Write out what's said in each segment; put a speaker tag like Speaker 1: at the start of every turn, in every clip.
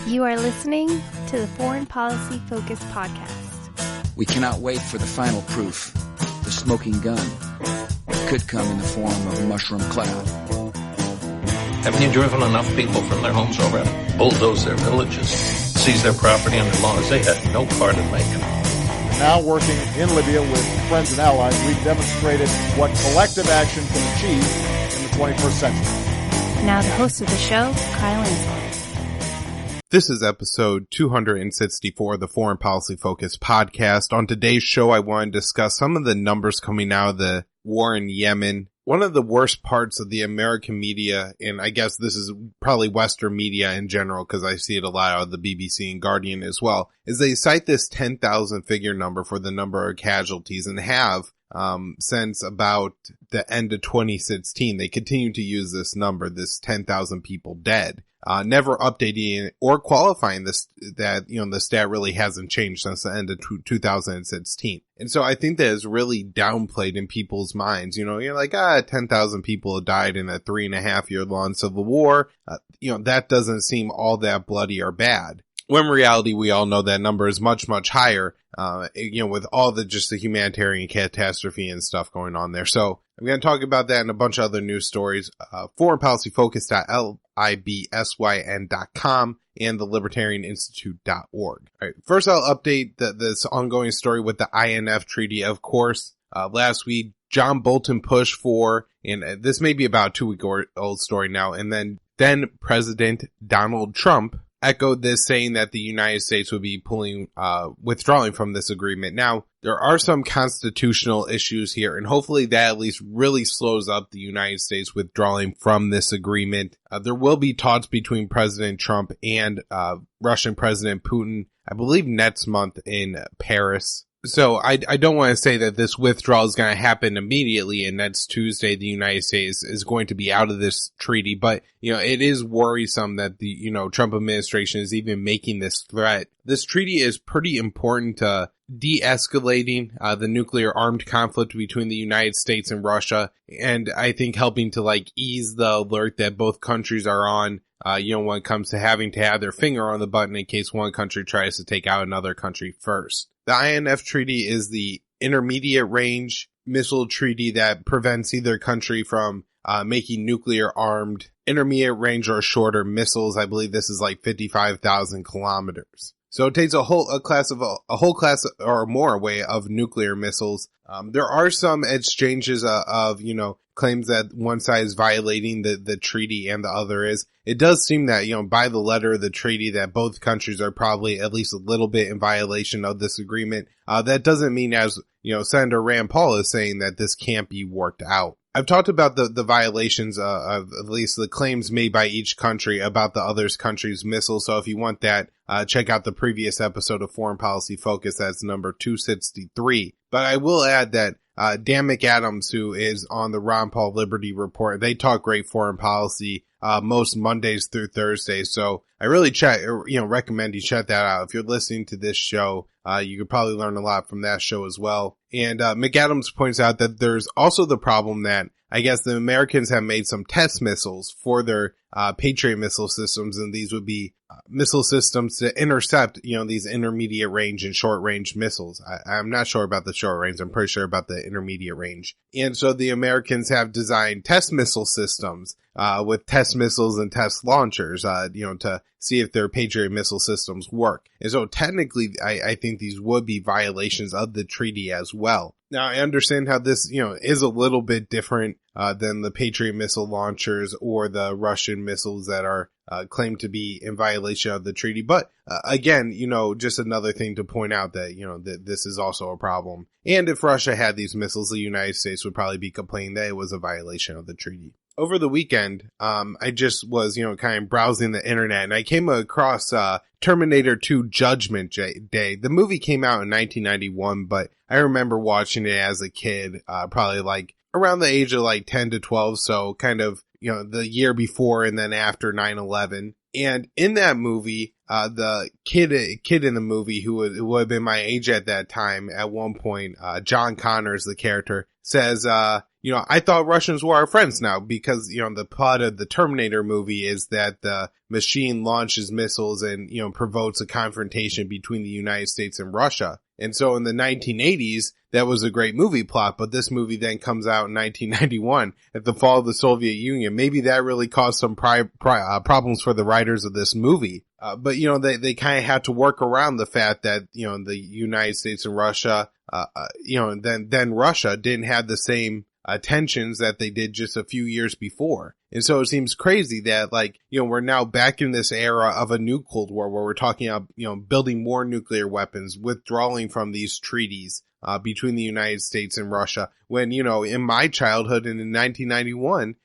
Speaker 1: You are listening to the Foreign Policy Focus podcast.
Speaker 2: We cannot wait for the final proof. The smoking gun. It could come in the form of a mushroom cloud.
Speaker 3: Haven't you driven enough people from their homes already? Bulldoze their villages, seize their property under laws they had no part in making.
Speaker 4: Now working in Libya with friends and allies, we've demonstrated what collective action can achieve in the 21st century.
Speaker 1: Now the host of the show, Kyle Ansel.
Speaker 5: This is episode 264 of the Foreign Policy Focus podcast. On today's show, I want to discuss some of the numbers coming out of the war in Yemen. One of the worst parts of the American media, and I guess this is probably Western media in general, because I see it a lot out of the BBC and Guardian as well, is they cite this 10,000 figure number for the number of casualties and have since about the end of 2016. They continue to use this number, this 10,000 people dead. Never updating or qualifying this, that, the stat really hasn't changed since the end of 2016. And so I think that is really downplayed in people's minds. You're like, 10,000 people have died in a 3.5 year long civil war. That doesn't seem all that bloody or bad. When in reality, we all know that number is much, much higher, with all the humanitarian catastrophe and stuff going on there. So I'm going to talk about that and a bunch of other news stories. foreignpolicyfocus.libsyn.com and the libertarianinstitute.org. All right. First, I'll update this ongoing story with the INF Treaty, of course. Last week, John Bolton pushed for, and this may be about a 2-week-old story now, and then President Donald Trump echoed this, saying that the United States would be withdrawing from this agreement. Now, there are some constitutional issues here, and hopefully that at least really slows up the United States withdrawing from this agreement. There will be talks between President Trump and Russian President Putin, I believe next month in Paris. So I don't want to say that this withdrawal is going to happen immediately and next Tuesday the United States is going to be out of this treaty, but it is worrisome that the Trump administration is even making this threat. This treaty is pretty important to de-escalating the nuclear armed conflict between the United States and Russia, and I think helping to ease the alert that both countries are on. When it comes to having to have their finger on the button in case one country tries to take out another country first. The INF Treaty is the intermediate range missile treaty that prevents either country from making nuclear armed intermediate range or shorter missiles. I believe this is 55,000 kilometers. So it takes a whole class or more away of nuclear missiles. There are some exchanges of claims that one side is violating the treaty and the other is. It does seem that, by the letter of the treaty that both countries are probably at least a little bit in violation of this agreement. That doesn't mean, as, Senator Rand Paul is saying, that this can't be worked out. I've talked about the violations of at least the claims made by each country about the other country's missiles. So if you want that, check out the previous episode of Foreign Policy Focus. That's number 263. But I will add that Dan McAdams, who is on the Ron Paul Liberty Report, they talk great foreign policy most Mondays through Thursdays. So I really recommend you check that out. If you're listening to this show, you could probably learn a lot from that show as well. And McAdams points out that there's also the problem that I guess the Americans have made some test missiles for their Patriot missile systems, and these would be missile systems to intercept, these intermediate range and short range missiles. I'm not sure about the short range. I'm pretty sure about the intermediate range. And so the Americans have designed test missile systems with test missiles and test launchers, to see if their Patriot missile systems work. And so technically, I think these would be violations of the treaty as well. Now, I understand how this, is a little bit different than the Patriot missile launchers or the Russian missiles that are claimed to be in violation of the treaty. But again, just another thing to point out that, that this is also a problem. And if Russia had these missiles, the United States would probably be complaining that it was a violation of the treaty. Over the weekend, I just was, kind of browsing the internet, and I came across Terminator 2 Judgment Day. The movie came out in 1991, but I remember watching it as a kid, probably around the age of 10 to 12. So kind of, the year before and then after 9/11. And in that movie, the kid in the movie who would have been my age at that time, at one point, John Connors, the character, says, I thought Russians were our friends now because, the plot of the Terminator movie is that the machine launches missiles and, provokes a confrontation between the United States and Russia. And so in the 1980s, that was a great movie plot, but this movie then comes out in 1991 at the fall of the Soviet Union. Maybe that really caused some problems for the writers of this movie. But they kind of had to work around the fact that, the United States and Russia, then Russia didn't have the same tensions that they did just a few years before. And so it seems crazy that we're now back in this era of a new Cold War where we're talking about, building more nuclear weapons, withdrawing from these treaties, between the United States and Russia. When, in my childhood and in 1991,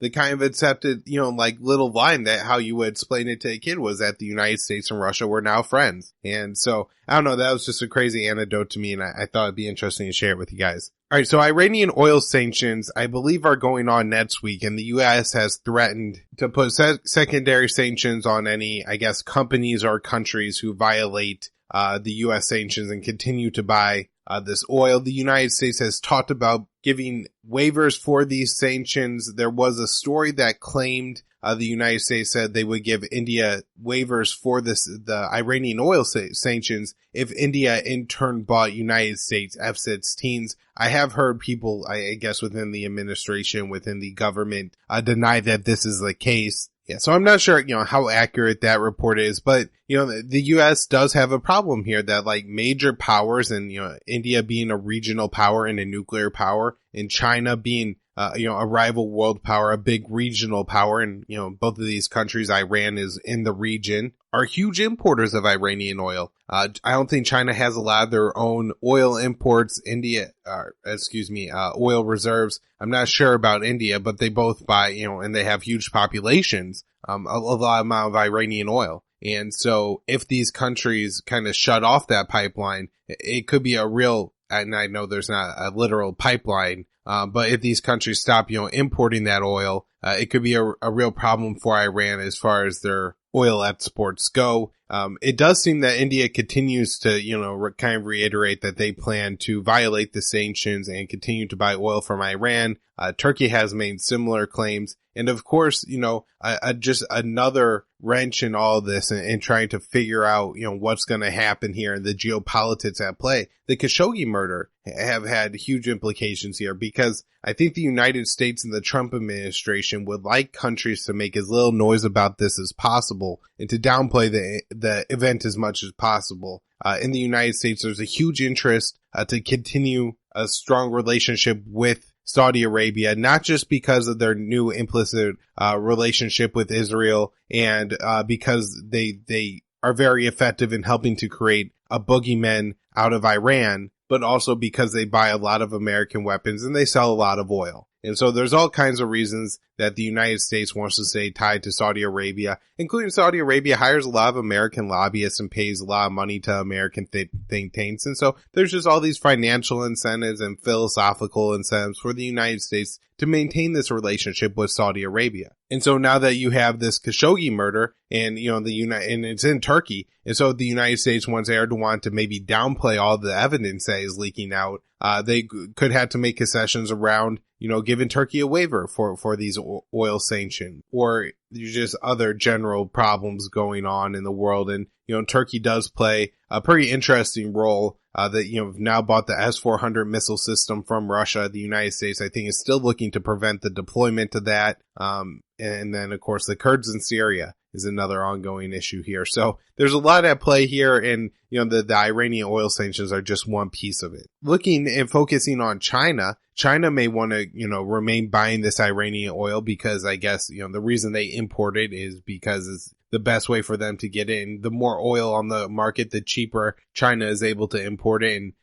Speaker 5: the kind of accepted, little line that how you would explain it to a kid was that the United States and Russia were now friends. And so, I don't know, that was just a crazy anecdote to me, and I thought it'd be interesting to share it with you guys. Alright, so Iranian oil sanctions, I believe, are going on next week, and the U.S. has threatened to put secondary sanctions on any, companies or countries who violate the U.S. sanctions and continue to buy this oil. The United States has talked about giving waivers for these sanctions. There was a story that claimed the United States said they would give India waivers for the Iranian oil sanctions if India in turn bought United States F-16s. I have heard people, I guess, within the administration, within the government, deny that this is the case. Yeah, so I'm not sure, how accurate that report is, but, the U.S. does have a problem here that major powers and, India being a regional power and a nuclear power and China being, a rival world power, a big regional power. And, both of these countries, Iran is in the region, are huge importers of Iranian oil. I don't think China has a lot of their own oil imports. Oil reserves. I'm not sure about India, but they both buy, and they have huge populations, a lot amount of Iranian oil. And so if these countries kind of shut off that pipeline, it could be a real, and I know there's not a literal pipeline, but if these countries stop, importing that oil, it could be a real problem for Iran as far as their oil exports go. It does seem that India continues to, kind of reiterate that they plan to violate the sanctions and continue to buy oil from Iran. Turkey has made similar claims. And of course, just another wrench in all of this and trying to figure out, what's going to happen here and the geopolitics at play. The Khashoggi murder have had huge implications here because I think the United States and the Trump administration would like countries to make as little noise about this as possible and to downplay the event as much as possible. In the United States, there's a huge interest to continue a strong relationship with Saudi Arabia, not just because of their new implicit relationship with Israel and because they are very effective in helping to create a boogeyman out of Iran, but also because they buy a lot of American weapons and they sell a lot of oil. And so there's all kinds of reasons that the United States wants to stay tied to Saudi Arabia, including Saudi Arabia hires a lot of American lobbyists and pays a lot of money to American think tanks. And so there's just all these financial incentives and philosophical incentives for the United States to maintain this relationship with Saudi Arabia. And so now that you have this Khashoggi murder and, and it's in Turkey, and so the United States wants Erdogan to maybe downplay all the evidence that is leaking out, they could have to make concessions around, giving Turkey a waiver for these oil sanctions, or there's just other general problems going on in the world. And, Turkey does play a pretty interesting role, that, now bought the S-400 missile system from Russia. The United States, I think, is still looking to prevent the deployment of that. And then, of course, the Kurds in Syria is another ongoing issue here. So there's a lot at play here, and, the Iranian oil sanctions are just one piece of it. Looking and focusing on China may want to, remain buying this Iranian oil because I guess, the reason they import it is because it's the best way for them to get in. The more oil on the market, the cheaper China is able to import it. And,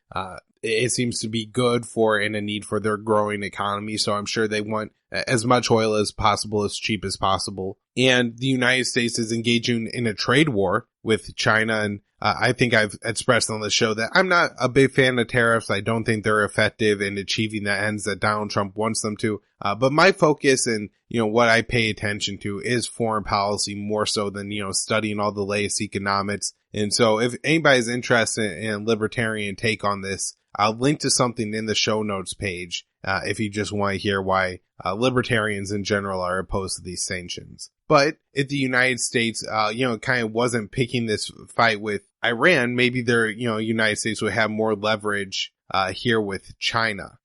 Speaker 5: it seems to be good for and a need for their growing economy. So I'm sure they want as much oil as possible, as cheap as possible. And the United States is engaging in a trade war with China. And I think I've expressed on the show that I'm not a big fan of tariffs. I don't think they're effective in achieving the ends that Donald Trump wants them to. But my focus and, what I pay attention to is foreign policy more so than, studying all the latest economics. And so if anybody's interested in a libertarian take on this, I'll link to something in the show notes page if you just want to hear why libertarians in general are opposed to these sanctions. But if the United States, kind of wasn't picking this fight with Iran, maybe United States would have more leverage here with China.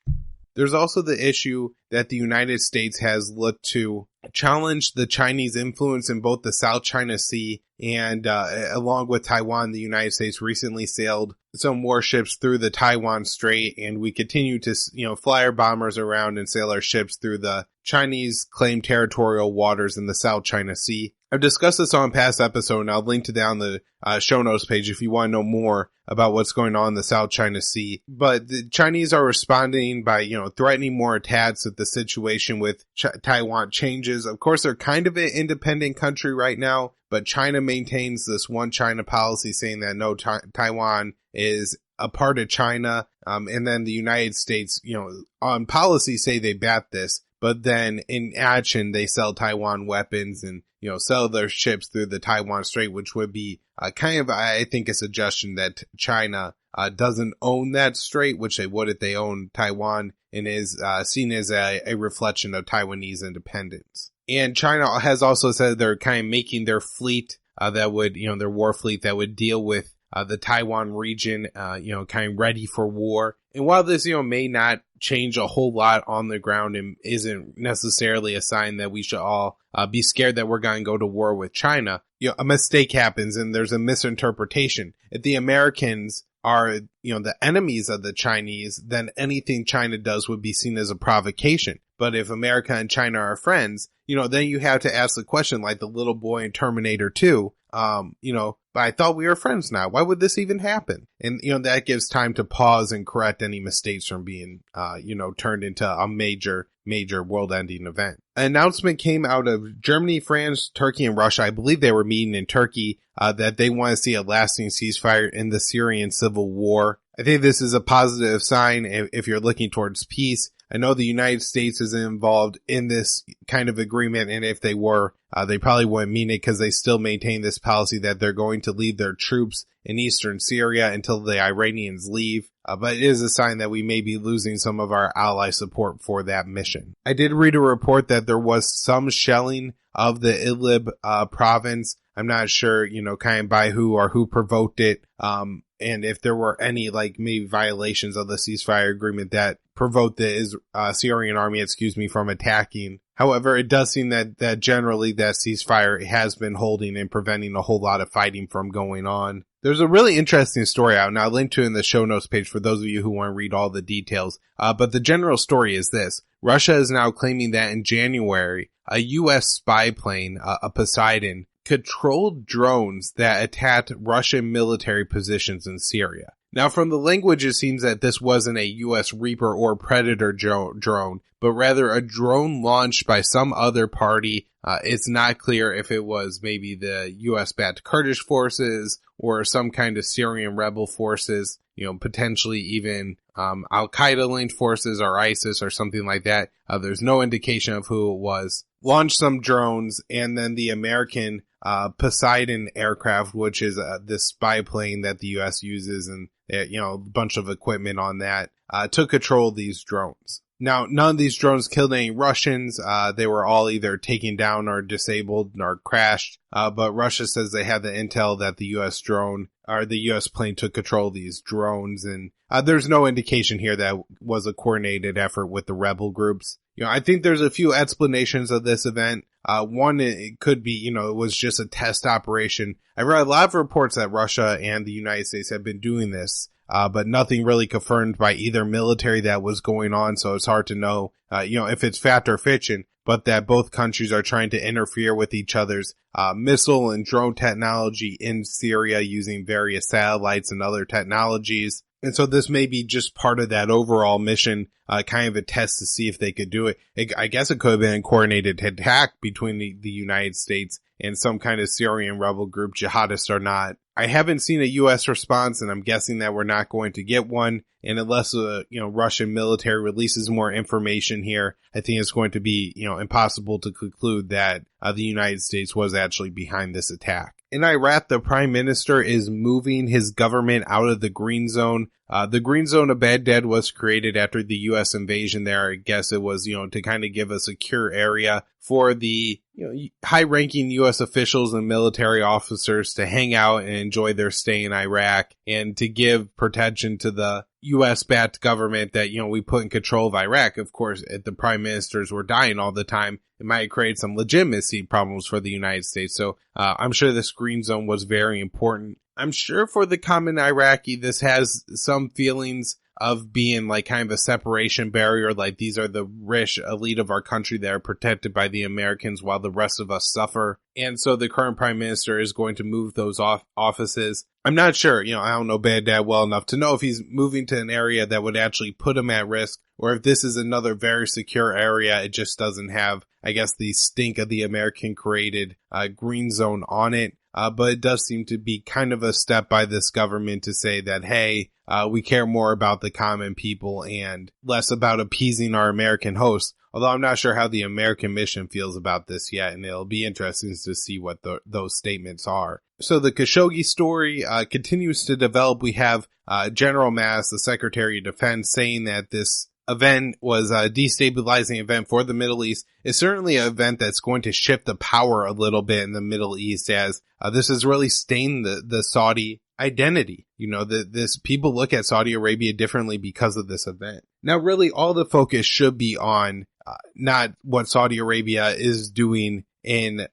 Speaker 5: There's also the issue that the United States has looked to challenge the Chinese influence in both the South China Sea and along with Taiwan. The United States recently sailed some warships through the Taiwan Strait, and we continue to fly our bombers around and sail our ships through the Chinese claimed territorial waters in the South China Sea. I've discussed this on a past episode, and I'll link to down the show notes page if you want to know more about what's going on in the South China Sea. But the Chinese are responding by, threatening more attacks if the situation with Taiwan changes. Of course, they're kind of an independent country right now, but China maintains this one China policy saying that no, Taiwan is a part of China. And then the United States, on policy say they bat this, but then in action, they sell Taiwan weapons and, sell their ships through the Taiwan Strait, which would be I think, a suggestion that China doesn't own that strait, which they would if they own Taiwan, and is seen as a reflection of Taiwanese independence. And China has also said they're kind of making their fleet that would, their war fleet that would deal with the Taiwan region, kind of ready for war. And while this, may not change a whole lot on the ground and isn't necessarily a sign that we should all be scared that we're going to go to war with China, a mistake happens and there's a misinterpretation. If the Americans are, the enemies of the Chinese, then anything China does would be seen as a provocation. But if America and China are friends, then you have to ask the question, like the little boy in Terminator 2, but I thought we were friends now. Why would this even happen? And, that gives time to pause and correct any mistakes from being, turned into a major world-ending event. An announcement came out of Germany, France, Turkey, and Russia. I believe they were meeting in Turkey, that they want to see a lasting ceasefire in the Syrian civil war. I think this is a positive sign if you're looking towards peace. I know the United States is involved in this kind of agreement, and if they were, they probably wouldn't mean it because they still maintain this policy that they're going to leave their troops in eastern Syria until the Iranians leave. But it is a sign that we may be losing some of our ally support for that mission. I did read a report that there was some shelling of the Idlib province. I'm not sure, kind of by who or who provoked it. And if there were any, maybe violations of the ceasefire agreement that provoked the Syrian army, from attacking. However, it does seem that generally that ceasefire has been holding and preventing a whole lot of fighting from going on. There's a really interesting story out, and I'll link to it in the show notes page for those of you who want to read all the details. But the general story is this. Russia is now claiming that in January, a U.S. spy plane, a Poseidon, controlled drones that attacked Russian military positions in Syria. Now, from the language, it seems that this wasn't a U.S. Reaper or Predator drone, but rather a drone launched by some other party. It's not clear if it was maybe the U.S.-backed Kurdish forces or some kind of Syrian rebel forces, potentially even Al-Qaeda-linked forces or ISIS or something like that. There's no indication of who it was. Launched some drones, and then the American Poseidon aircraft, which is this spy plane that the U.S. uses, and a bunch of equipment on that, took control of these drones. Now, none of these drones killed any Russians. They were all either taken down or disabled or crashed. But Russia says they had the intel that the U.S. drone or the U.S. plane took control of these drones. And there's no indication here that was a coordinated effort with the rebel groups. I think there's a few explanations of this event. One, it could be, it was just a test operation. I read a lot of reports that Russia and the United States have been doing this, but nothing really confirmed by either military that was going on. So it's hard to know, if it's fact or fiction, but that both countries are trying to interfere with each other's missile and drone technology in Syria using various satellites and other technologies. And so this may be just part of that overall mission, kind of a test to see if they could do it. I guess it could have been a coordinated attack between the United States and some kind of Syrian rebel group, jihadist or not. I haven't seen a U.S. response, and I'm guessing that we're not going to get one. And unless Russian military releases more information here, I think it's going to be impossible to conclude that the United States was actually behind this attack. In Iraq, the prime minister is moving his government out of the green zone. The green zone of Baghdad was created after the U.S. invasion there. I guess it was, to kind of give a secure area for the high-ranking U.S. officials and military officers to hang out and enjoy their stay in Iraq, and to give protection to the U.S.-backed government that, we put in control of Iraq. Of course, if the prime ministers were dying all the time, it might create some legitimacy problems for the United States. So I'm sure this green zone was very important. I'm sure for the common Iraqi, this has some feelings of being like kind of a separation barrier, like these are the rich elite of our country that are protected by the Americans while the rest of us suffer. And so the current prime minister is going to move those offices. I'm not sure, I don't know Baghdad well enough to know if he's moving to an area that would actually put him at risk, or if this is another very secure area. It just doesn't have, I guess, the stink of the American created green zone on it. But it does seem to be kind of a step by this government to say that, hey, we care more about the common people and less about appeasing our American hosts. Although I'm not sure how the American mission feels about this yet, and it'll be interesting to see what those statements are. So the Khashoggi story continues to develop. We have General Mattis, the Secretary of Defense, saying that this event was a destabilizing event for the Middle East. It's certainly an event that's going to shift the power a little bit in the Middle East, as this has really stained the Saudi identity. This people look at Saudi Arabia differently because of this event. Now, really, all the focus should be on not what Saudi Arabia is doing in,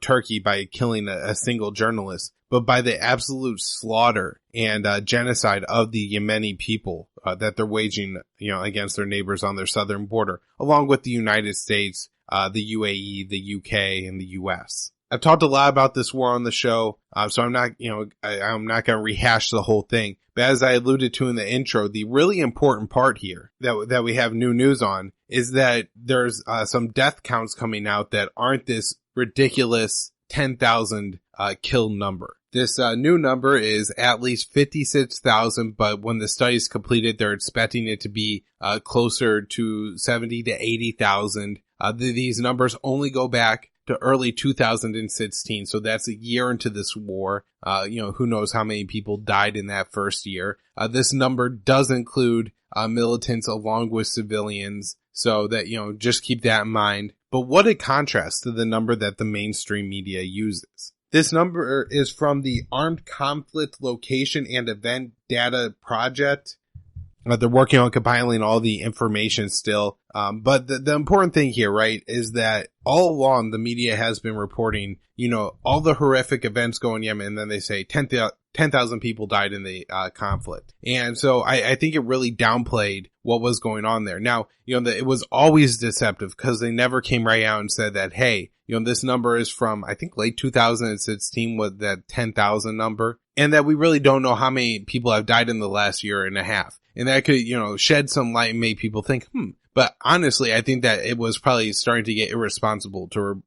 Speaker 5: Turkey by killing a single journalist, but by the absolute slaughter and genocide of the Yemeni people that they're waging, against their neighbors on their southern border, along with the United States, the UAE, the UK, and the US. I've talked a lot about this war on the show, so I'm not, I'm not going to rehash the whole thing. But as I alluded to in the intro, the really important part here that we have new news on is that there's some death counts coming out that aren't this ridiculous 10,000 kill number. This new number is at least 56,000, but when the study's completed, they're expecting it to be closer to 70 to 80,000. These numbers only go back to early 2016, so that's a year into this war. Who knows how many people died in that first year. This number does include militants along with civilians, so that, just keep that in mind. But what a contrast to the number that the mainstream media uses. This number is from the Armed Conflict Location and Event Data Project. They're working on compiling all the information still. But the important thing here, right, is that all along the media has been reporting, all the horrific events going in Yemen, and then they say 10,000 people died in the conflict. And so I think it really downplayed what was going on there. Now, it was always deceptive because they never came right out and said that, hey, this number is from, I think, late 2016 with that 10,000 number, and that we really don't know how many people have died in the last year and a half. And that could, shed some light and make people think, But honestly, I think that it was probably starting to get irresponsible to,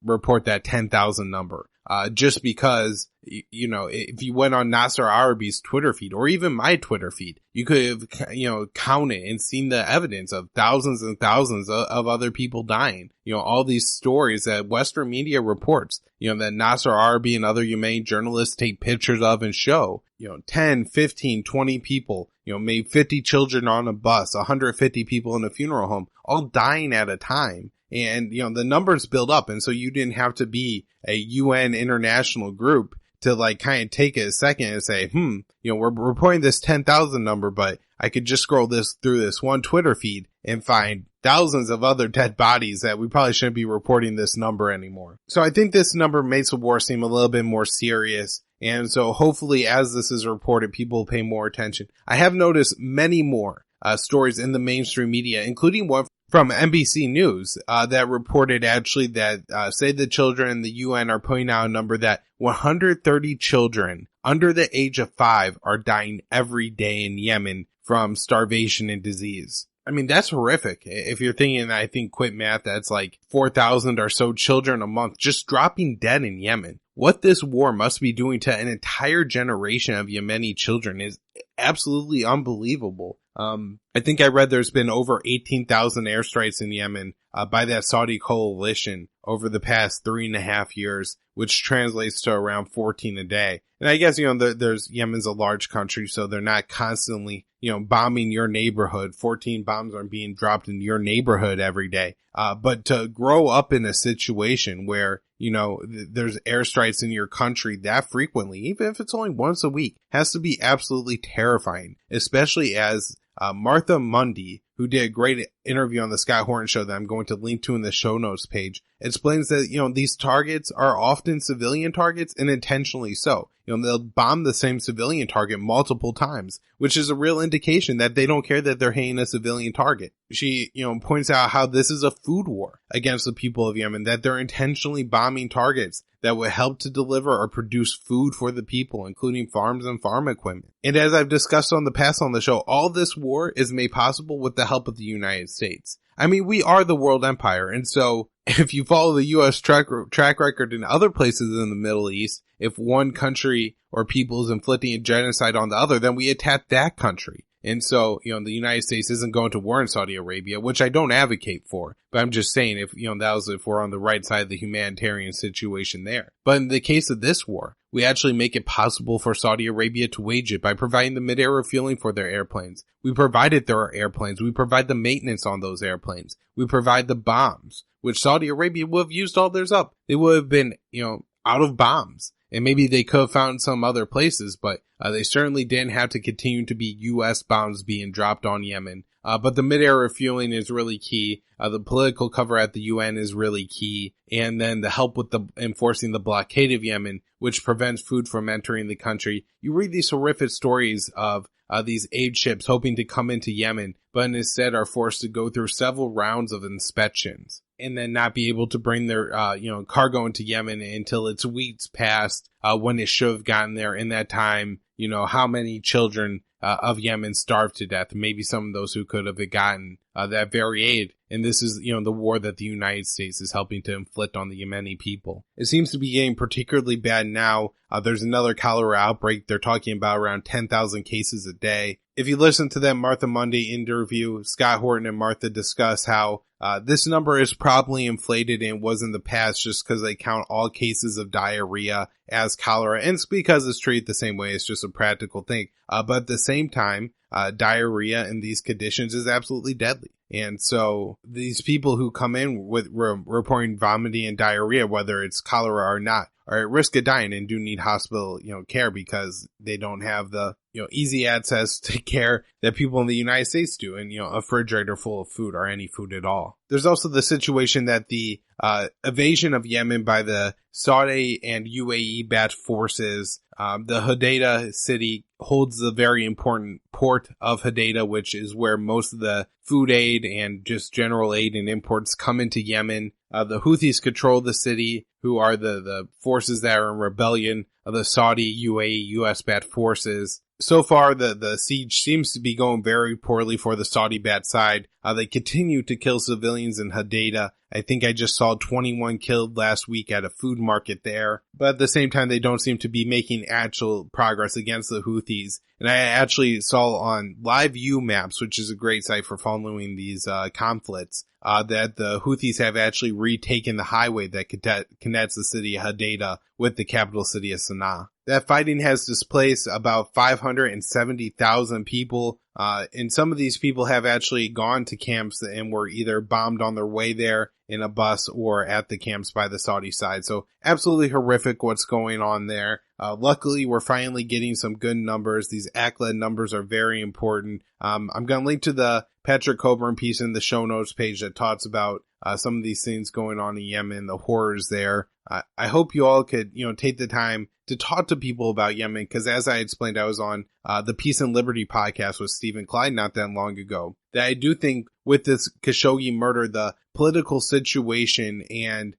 Speaker 5: report that 10,000 number. Just because, if you went on Nasser Arabi's Twitter feed or even my Twitter feed, you could have, counted and seen the evidence of thousands and thousands of other people dying. All these stories that Western media reports, that Nasser Arabi and other Yemeni journalists take pictures of and show, 10, 15, 20 people, maybe 50 children on a bus, 150 people in a funeral home, all dying at a time. And, the numbers build up. And so you didn't have to be a UN international group to kind of take a second and say, we're reporting this 10,000 number, but I could just scroll through this one Twitter feed and find thousands of other dead bodies that we probably shouldn't be reporting this number anymore. So I think this number makes the war seem a little bit more serious. And so hopefully as this is reported, people will pay more attention. I have noticed many more stories in the mainstream media, including one from NBC News that reported actually that Save the Children and the UN are putting out a number that 130 children under the age of 5 are dying every day in Yemen from starvation and disease. I mean, that's horrific. If you're thinking, I think quick math, that's like 4,000 or so children a month just dropping dead in Yemen. What this war must be doing to an entire generation of Yemeni children is absolutely unbelievable. I think I read there's been over 18,000 airstrikes in Yemen by that Saudi coalition over the past 3.5 years, which translates to around 14 a day. And I guess, there's Yemen's a large country, so they're not constantly, bombing your neighborhood. 14 bombs aren't being dropped in your neighborhood every day. But to grow up in a situation where, there's airstrikes in your country that frequently, even if it's only once a week, has to be absolutely terrifying, especially as Martha Mundy, who did a great interview on the Scott Horton show that I'm going to link to in the show notes page, explains that, these targets are often civilian targets and intentionally so. They'll bomb the same civilian target multiple times, which is a real indication that they don't care that they're hitting a civilian target. She, points out how this is a food war against the people of Yemen, that they're intentionally bombing targets that would help to deliver or produce food for the people, including farms and farm equipment. And as I've discussed on the past on the show, all this war is made possible with the help of the United States. I mean, we are the world empire, and so if you follow the U.S. track record in other places in the Middle East, if one country or people is inflicting a genocide on the other, then we attack that country. And so, the United States isn't going to war in Saudi Arabia, which I don't advocate for. But I'm just saying if we're on the right side of the humanitarian situation there. But in the case of this war, we actually make it possible for Saudi Arabia to wage it by providing the mid-air refueling for their airplanes. We provided their airplanes. We provide the maintenance on those airplanes. We provide the bombs, which Saudi Arabia would have used all theirs up. They would have been, out of bombs. And maybe they could have found some other places, but they certainly didn't have to continue to be U.S. bombs being dropped on Yemen. But the mid-air refueling is really key. The political cover at the UN is really key. And then the help with enforcing the blockade of Yemen, which prevents food from entering the country. You read these horrific stories of these aid ships hoping to come into Yemen, but instead are forced to go through several rounds of inspections and then not be able to bring their, cargo into Yemen until it's weeks past, when it should have gotten there. In that time, how many children, of Yemen starved to death, maybe some of those who could have gotten, that very aid. And this is, the war that the United States is helping to inflict on the Yemeni people. It seems to be getting particularly bad now. There's another cholera outbreak. They're talking about around 10,000 cases a day. If you listen to that Martha Mundy interview, Scott Horton and Martha discuss how this number is probably inflated and was in the past just because they count all cases of diarrhea as cholera. And it's because it's treated the same way. It's just a practical thing. But at the same time, diarrhea in these conditions is absolutely deadly. And so these people who come in with reporting vomiting and diarrhea, whether it's cholera or not, are at risk of dying and do need hospital, care because they don't have the, easy access to care that people in the United States do, and, a refrigerator full of food or any food at all. There's also the situation that the invasion of Yemen by the Saudi and UAE-backed forces, the Hodeidah city holds the very important port of Hodeidah, which is where most of the food aid and just general aid and imports come into Yemen. The Houthis control the city, who are the forces that are in rebellion of the Saudi, UAE, US-backed forces. So far, the siege seems to be going very poorly for the Saudi-backed side. They continue to kill civilians in Hodeidah. I think I just saw 21 killed last week at a food market there. But at the same time, they don't seem to be making actual progress against the Houthis. And I actually saw on Live View Maps, which is a great site for following these conflicts, that the Houthis have actually retaken the highway that connects the city of Hodeidah with the capital city of Sana'a. That fighting has displaced about 570,000 people, and some of these people have actually gone to camps and were either bombed on their way there in a bus or at the camps by the Saudi side. So absolutely horrific what's going on there. Luckily, we're finally getting some good numbers. These ACLED numbers are very important. I'm going to link to the Patrick Cockburn piece in the show notes page that talks about some of these things going on in Yemen, the horrors there. I hope you all could, take the time to talk to people about Yemen, because as I explained, I was on the Peace and Liberty podcast with Stephen Clyde not that long ago, that I do think with this Khashoggi murder, the political situation and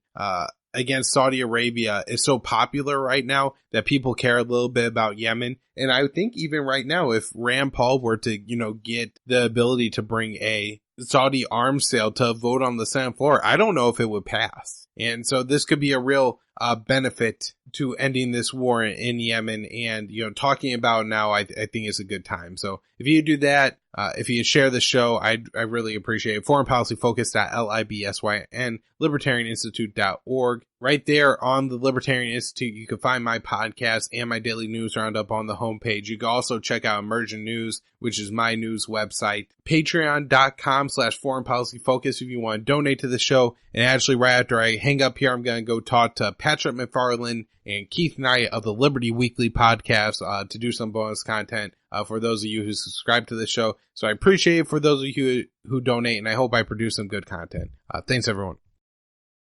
Speaker 5: against Saudi Arabia is so popular right now that people care a little bit about Yemen. And I think even right now, if Rand Paul were to, get the ability to bring a Saudi arms sale to a vote on the Senate floor, I don't know if it would pass. And so this could be a real benefit to ending this war in Yemen, and talking about now, I think is a good time. So if you do that, if you share the show, I really appreciate it. foreignpolicyfocus.libsyn, libertarianinstitute.org. Right there on the Libertarian Institute, you can find my podcast and my daily news roundup on the homepage. You can also check out Emergent News, which is my news website. Patreon.com/foreignpolicyfocus if you want to donate to the show. And actually, right after I hang up here, I'm going to go talk to Patrick McFarland and Keith Knight of the Liberty Weekly podcast to do some bonus content for those of you who subscribe to the show. So I appreciate it for those of you who donate, and I hope I produce some good content. Thanks, everyone.